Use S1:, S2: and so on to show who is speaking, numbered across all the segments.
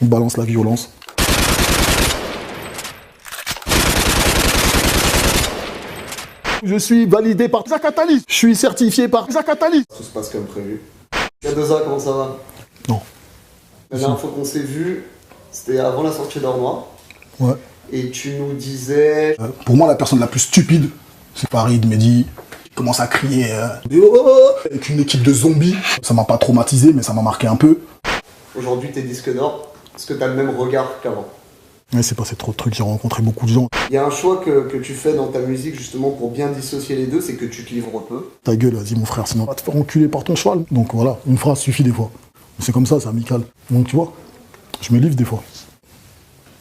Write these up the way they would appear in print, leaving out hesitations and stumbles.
S1: On balance la violence. Je suis validé par Zakatalys. Je suis certifié par Zakatalys.
S2: Tout se passe comme prévu. Kadoza, comment ça va?
S1: Non.
S2: La dernière fois qu'on s'est vu, c'était avant la sortie d'Or Noir.
S1: Ouais.
S2: Et tu nous disais...
S1: Pour moi, la personne la plus stupide, c'est Farid Mehdi. Il commence à crier avec une équipe de zombies. Ça m'a pas traumatisé, mais ça m'a marqué un peu.
S2: Aujourd'hui, t'es disque d'or. Est-ce que t'as le même regard qu'avant?
S1: Mais c'est passé trop de trucs, j'ai rencontré beaucoup de gens.
S2: Il y a un choix que tu fais dans ta musique justement pour bien dissocier les deux, c'est que tu te livres peu.
S1: Ta gueule, vas-y mon frère, sinon on va te faire enculer par ton cheval. Donc voilà, une phrase suffit des fois. C'est comme ça, c'est amical. Donc tu vois, je me livre des fois.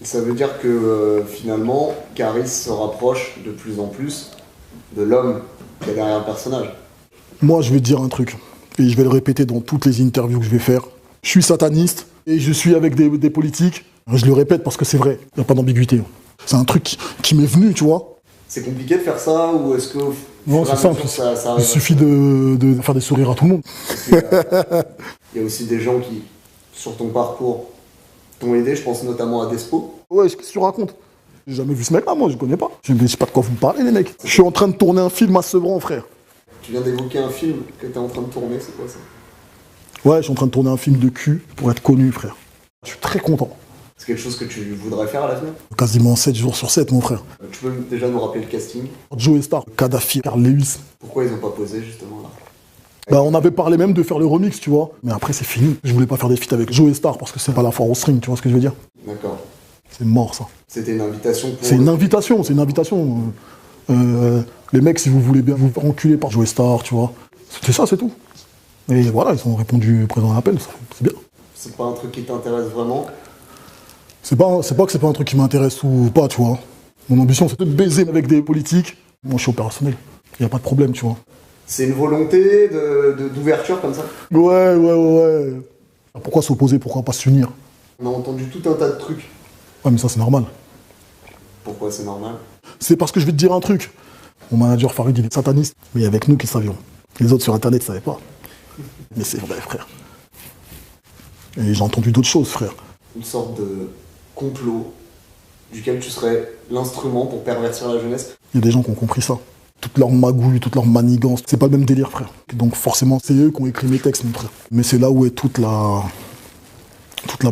S2: Ça veut dire que finalement, Caris se rapproche de plus en plus de l'homme qui est derrière le personnage.
S1: Moi, je vais te dire un truc, et je vais le répéter dans toutes les interviews que je vais faire. Je suis sataniste, et je suis avec des politiques. Je le répète parce que c'est vrai, il n'y a pas d'ambiguïté. C'est un truc qui m'est venu, tu vois.
S2: C'est compliqué de faire ça, ou est-ce que...
S1: Non, c'est simple, il suffit de faire des sourires à tout le monde.
S2: Il y a aussi des gens qui, sur ton parcours, t'ont aidé, je pense notamment à Despo.
S1: Ouais, qu'est-ce que tu racontes? J'ai jamais vu ce mec-là, moi, je connais pas. Je ne sais pas de quoi vous me parlez, les mecs. Je suis en train de tourner un film à Sevran, frère.
S2: Tu viens d'évoquer un film que t'es en train de tourner, c'est quoi ça?
S1: Ouais, je suis en train de tourner un film de cul pour être connu, frère. Je suis très content.
S2: C'est quelque chose que tu voudrais faire à l'avenir?
S1: Quasiment 7 jours sur 7, mon frère.
S2: Tu peux déjà nous rappeler le casting?
S1: Joe Star, Kadhafi, Carl Lewis.
S2: Pourquoi ils ont pas posé, justement, là?
S1: Bah, on avait parlé même de faire le remix, tu vois. Mais après, c'est fini. Je voulais pas faire des feats avec Joe Star parce que c'est pas la foire au string, tu vois ce que je veux dire?
S2: D'accord.
S1: C'est mort, ça.
S2: C'était une invitation pour...
S1: C'est une invitation, c'est une invitation. Les mecs, si vous voulez bien vous faire enculer par Joe Star, tu vois. C'était ça, c'est tout. Et voilà, ils ont répondu présent à l'appel, c'est bien.
S2: C'est pas un truc qui t'intéresse vraiment?
S1: C'est pas que c'est pas un truc qui m'intéresse ou pas, tu vois. Mon ambition, c'est de baiser avec des politiques. Moi, je suis opérationnel. Il n'y a pas de problème, tu vois.
S2: C'est une volonté d'ouverture comme ça?
S1: Ouais. Pourquoi s'opposer? Pourquoi pas s'unir?
S2: On a entendu tout un tas de trucs.
S1: Ouais, mais ça, c'est normal.
S2: Pourquoi c'est normal?
S1: C'est parce que je vais te dire un truc. Mon manager Farid, il est sataniste. Mais il y a avec nous qui savions. Les autres sur Internet ne savaient pas. Mais c'est vrai, frère. Et j'ai entendu d'autres choses, frère.
S2: Une sorte de complot duquel tu serais l'instrument pour pervertir la jeunesse?
S1: Il y a des gens qui ont compris ça. Toute leur magouille, toute leur manigance, c'est pas le même délire, frère. Donc forcément, c'est eux qui ont écrit mes textes, mon frère. Mais c'est là où est toute la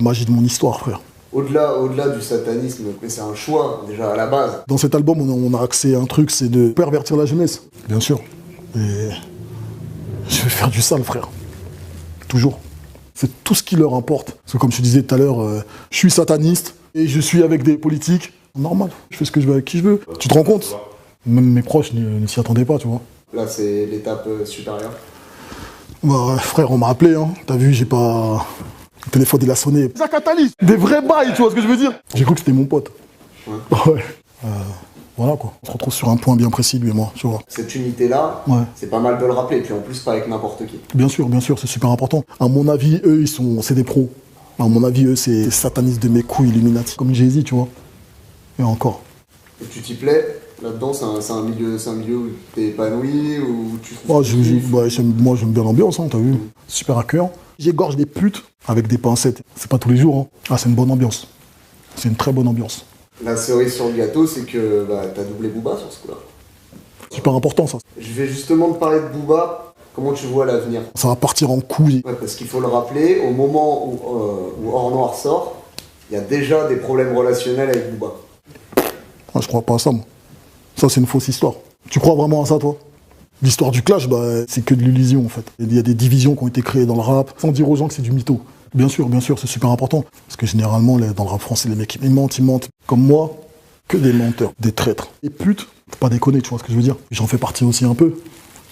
S1: magie de mon histoire, frère.
S2: Au-delà du satanisme, mais c'est un choix, déjà, à la base.
S1: Dans cet album, on a accès à un truc, c'est de pervertir la jeunesse. Bien sûr. Et je vais faire du sale, frère. Toujours. C'est tout ce qui leur importe. Parce que comme je te disais tout à l'heure, je suis sataniste et je suis avec des politiques. Normal, je fais ce que je veux avec qui je veux. Tu te rends compte? Même mes proches ne s'y attendaient pas, tu vois.
S2: Là, c'est l'étape supérieure.
S1: Bah, frère, on m'a appelé, hein. T'as vu, j'ai pas... Le téléphone, il a sonné. Zakatalys, des vrais bails, tu vois ce que je veux dire? J'ai cru que c'était mon pote. Ouais. Voilà, quoi. On se retrouve sur un point bien précis, lui et moi, tu vois.
S2: Cette unité-là,
S1: ouais.
S2: C'est pas mal de le rappeler, et puis en plus, pas avec n'importe qui.
S1: Bien sûr, c'est super important. À mon avis, eux, c'est des pros. À mon avis, eux, c'est des satanistes de mes couilles Illuminati, comme Jay-Z, tu vois. Et encore.
S2: Et tu t'y plais? Là-dedans, c'est un milieu où t'es épanoui, où tu trouves...
S1: moi, j'aime bien l'ambiance, hein, t'as vu. Super accueillant. J'égorge des putes avec des pincettes. C'est pas tous les jours, hein. Ah, c'est une bonne ambiance. C'est une très bonne ambiance.
S2: La cerise sur le gâteau, c'est que t'as doublé Booba sur ce coup-là.
S1: Super important, ça.
S2: Je vais justement te parler de Booba. Comment tu vois l'avenir?
S1: Ça va partir en couille.
S2: Ouais, parce qu'il faut le rappeler, au moment où Or Noir sort, il y a déjà des problèmes relationnels avec Booba.
S1: Ah, je crois pas à ça, moi. Ça, c'est une fausse histoire. Tu crois vraiment à ça, toi? L'histoire du clash, c'est que de l'illusion, en fait. Il y a des divisions qui ont été créées dans le rap, sans dire aux gens que c'est du mytho. Bien sûr, c'est super important. Parce que généralement, dans le rap français, les mecs, ils mentent. Comme moi, que des menteurs, des traîtres. Et putes, faut pas déconner, tu vois ce que je veux dire. J'en fais partie aussi un peu.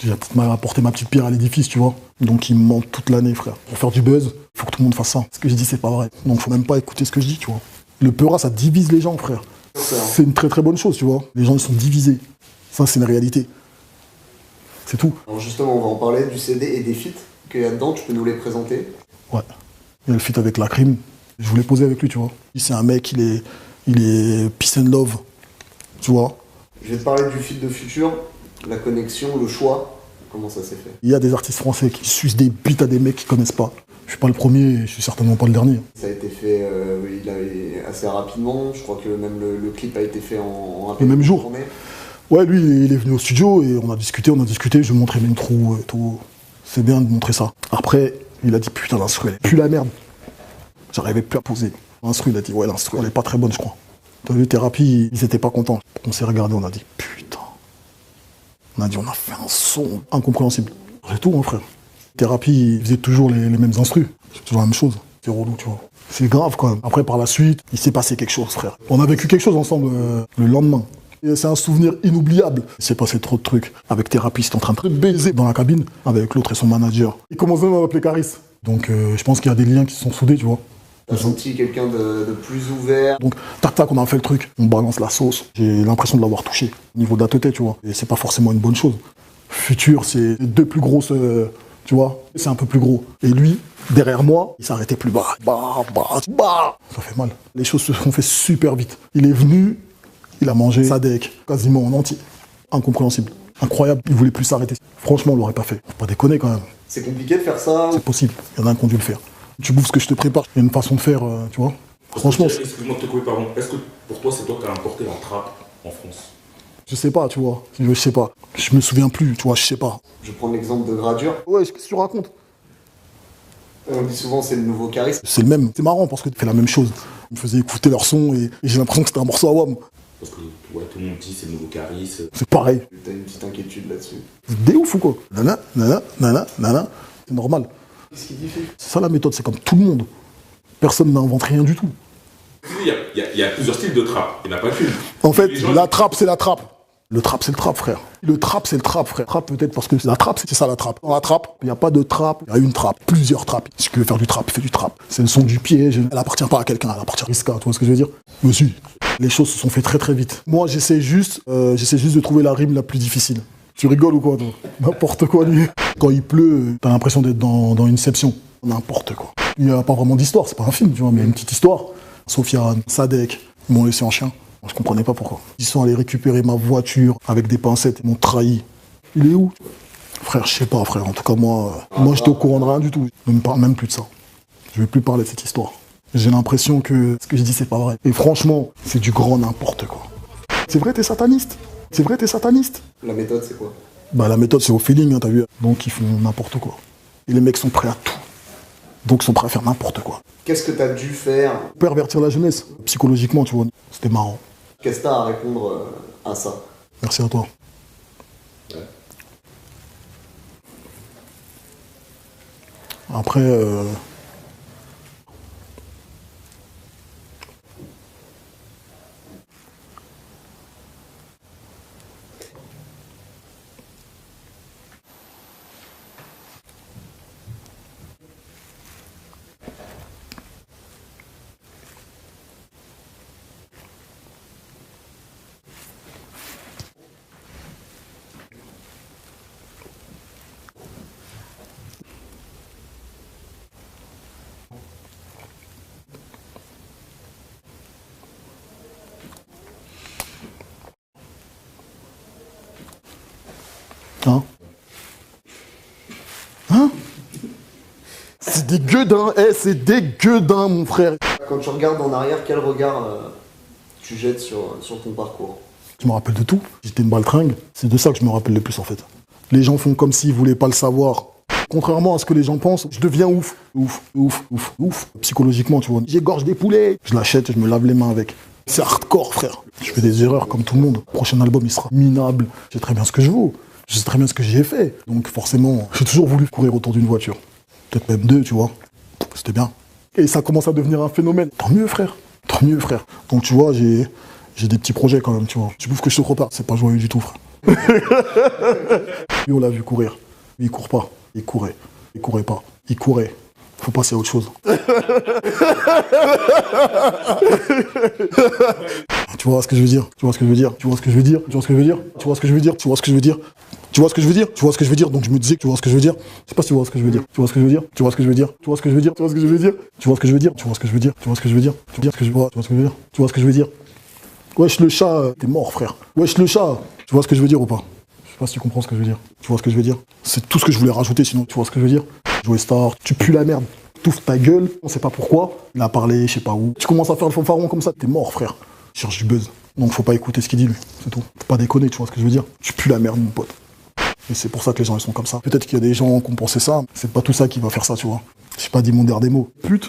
S1: J'ai apporté ma petite pierre à l'édifice, tu vois. Donc ils me mentent toute l'année, frère. Pour faire du buzz, faut que tout le monde fasse ça. Ce que je dis, c'est pas vrai. Donc faut même pas écouter ce que je dis, tu vois. Le peura, ça divise les gens, frère. C'est une très très bonne chose, tu vois. Les gens, ils sont divisés. Ça, c'est une réalité. C'est tout.
S2: Alors justement, on va en parler du CD et des feats qu'il y a dedans. Tu peux nous les présenter?
S1: Ouais. Il y a le feat avec La Crime. Je voulais poser avec lui, tu vois. C'est un mec, il est peace and love, tu vois.
S2: Je vais te parler du feat de Futur, la connexion, le choix. Comment ça s'est fait?
S1: Il y a des artistes français qui sucent des bites à des mecs qu'ils connaissent pas. Je suis pas le premier et je suis certainement pas le dernier.
S2: Ça a été fait assez rapidement. Je crois que même le clip a été fait en
S1: Le même jour.
S2: journée.
S1: Ouais, lui, il est venu au studio et on a discuté, je lui ai montré l'intro et tout. C'est bien de montrer ça. Après, il a dit putain, l'instru, elle est plus la merde. J'arrivais plus à poser. L'instru, il a dit ouais, l'instru, elle est pas très bonne, je crois. T'as vu, Thérapie, ils étaient pas contents. On s'est regardé, on a dit putain. On a dit on a fait un son incompréhensible. C'est tout, mon frère. Thérapie, il faisait toujours les mêmes instrus. C'est toujours la même chose. C'est relou, tu vois. C'est grave quand même. Après, par la suite, il s'est passé quelque chose, frère. On a vécu quelque chose ensemble le lendemain. Et c'est un souvenir inoubliable. Il s'est passé trop de trucs. Avec Thérapie, c'était en train de baiser dans la cabine avec l'autre et son manager. Il commence même à m'appeler Caris. Donc je pense qu'il y a des liens qui se sont soudés, tu vois.
S2: T'as senti quelqu'un de plus ouvert.
S1: Donc tac tac, on a fait le truc. On balance la sauce. J'ai l'impression de l'avoir touché. Au niveau de la tête, tu vois. Et c'est pas forcément une bonne chose. Futur, c'est les deux plus grosses... tu vois, c'est un peu plus gros. Et lui, derrière moi, il s'arrêtait plus bas. Bah. Ça fait mal. Les choses se sont fait super vite. Il est venu, il a mangé Sadek, quasiment en entier. Incompréhensible. Incroyable, il voulait plus s'arrêter. Franchement, on l'aurait pas fait. Faut pas déconner quand même.
S2: C'est compliqué de faire ça.
S1: C'est possible. Il y en a un qui ont dû le faire. Tu bouffes ce que je te prépare. Il y a une façon de faire, tu vois. Franchement,
S3: excuse-moi de te couper, pardon. Est-ce que pour toi, c'est toi qui as importé la trappe en France?
S1: je sais pas, tu vois. Je sais pas. Je me souviens plus, tu vois, je sais pas.
S2: Je prends l'exemple de Gradure.
S1: Ouais, qu'est-ce que tu racontes?
S2: On dit souvent c'est le nouveau Caris.
S1: C'est le même. C'est marrant parce que tu fais la même chose. Ils me faisaient écouter leur son et j'ai l'impression que c'était un morceau à WAM.
S3: Parce que ouais, tout le monde dit c'est le nouveau Caris.
S1: C'est pareil.
S2: T'as une petite inquiétude là-dessus.
S1: C'est des ouf ou quoi? Nana. C'est normal.
S2: Qu'est-ce qu'il dit, Phil?
S1: C'est ça la méthode, c'est comme tout le monde. Personne n'invente rien du tout.
S3: Il y a plusieurs styles de trap, il n'y en a pas qu'une.
S1: En fait,
S3: Les gens-
S1: la trappe, c'est la trappe. Le trap, c'est le trap, frère. Le trap, c'est le trap, frère. Trap, peut-être parce que la trappe, c'est ça la trappe. Dans la trappe, il n'y a pas de trappe, il y a une trappe. Plusieurs trappes. Si tu veux faire du trap, fais du trap. C'est le son du piège. Elle appartient pas à quelqu'un, elle appartient à Riska. Tu vois ce que je veux dire? Monsieur, les choses se sont fait très très vite. Moi, j'essaie juste de trouver la rime la plus difficile. Tu rigoles ou quoi, toi? N'importe quoi, lui. Quand il pleut, t'as l'impression d'être dans Inception. N'importe quoi. Il n'y a pas vraiment d'histoire, c'est pas un film, tu vois, mais il y a une petite histoire. Sofiane, Sadek, ils m'ont laissé en chien. Je comprenais pas pourquoi. Ils sont allés récupérer ma voiture avec des pincettes, ils m'ont trahi. Il est où? Frère, je sais pas, frère. En tout cas, moi j'étais au courant de rien du tout. Je ne me parle même plus de ça. Je vais plus parler de cette histoire. J'ai l'impression que ce que je dis, c'est pas vrai. Et franchement, c'est du grand n'importe quoi. C'est vrai, t'es sataniste? C'est vrai, t'es sataniste?
S2: La méthode, c'est quoi?
S1: Bah, la méthode, c'est au feeling, hein, t'as vu? Donc, ils font n'importe quoi. Et les mecs sont prêts à tout. Donc, ils sont prêts à faire n'importe quoi.
S2: Qu'est-ce que t'as dû faire?
S1: Pervertir la jeunesse, psychologiquement, tu vois. C'était marrant.
S2: Qu'est-ce que t'as à répondre à ça?
S1: Merci à toi.
S3: Ouais.
S1: Après, hein? Hein? C'est des gueudins, c'est des gueudins, mon frère.
S2: Quand tu regardes en arrière, quel regard tu jettes sur ton parcours?
S1: Je me rappelle de tout. J'étais une baltringue. C'est de ça que je me rappelle le plus, en fait. Les gens font comme s'ils voulaient pas le savoir. Contrairement à ce que les gens pensent, je deviens ouf. Ouf. Psychologiquement, tu vois. J'égorge des poulets. Je l'achète et je me lave les mains avec. C'est hardcore, frère. Je fais des erreurs comme tout le monde. Le prochain album, il sera minable. Je sais très bien ce que je vaux. Je sais très bien ce que j'y ai fait. Donc forcément, j'ai toujours voulu courir autour d'une voiture. Peut-être même deux, tu vois. C'était bien. Et ça commence à devenir un phénomène. Tant mieux, frère. Tant mieux, frère. Donc tu vois, j'ai des petits projets quand même, tu vois. Tu bouffes que je te prépare. C'est pas joyeux du tout, frère. Lui, on l'a vu courir. Lui, il court pas. Il courait. Il courait pas. Il courait. Faut passer à autre chose. Tu vois ce que je veux dire? Tu vois ce que je veux dire? Tu vois ce que je veux dire? Tu vois ce que je veux dire? Tu vois ce que je veux dire? Tu vois ce que je veux dire? Tu vois ce que je veux dire? Tu vois ce que je veux dire? Donc je me disais que tu vois ce que je veux dire. Je sais pas si tu vois ce que je veux dire. Tu vois ce que je veux dire? Tu vois ce que je veux dire? Tu vois ce que je veux dire? Tu vois ce que je veux dire? Tu vois ce que je veux dire? Tu vois ce que je veux dire? Tu vois ce que je veux dire? Tu vois ce que je vois? Tu vois ce que je veux dire? Tu vois ce que je veux dire? Wesh le chat, t'es mort frère. Wesh le chat, tu vois ce que je veux dire ou pas? pas si tu comprends ce que je veux dire. Tu vois ce que je veux dire? C'est tout ce que je voulais rajouter, sinon tu vois ce que je veux dire? Jouer star, tu pues la merde. T'ouvres ta gueule, on sait pas pourquoi. Il a parlé, je sais pas où. Tu commences à faire le fanfaron comme ça, t'es mort, frère. Il cherche du buzz. Donc faut pas écouter ce qu'il dit, lui. C'est tout. Faut pas déconner, tu vois ce que je veux dire? Tu pues la merde, mon pote. Et c'est pour ça que les gens ils sont comme ça. Peut-être qu'il y a des gens qui ont pensé ça, c'est pas tout ça qui va faire ça, tu vois. J'ai pas dit mon dernier mot. Pute,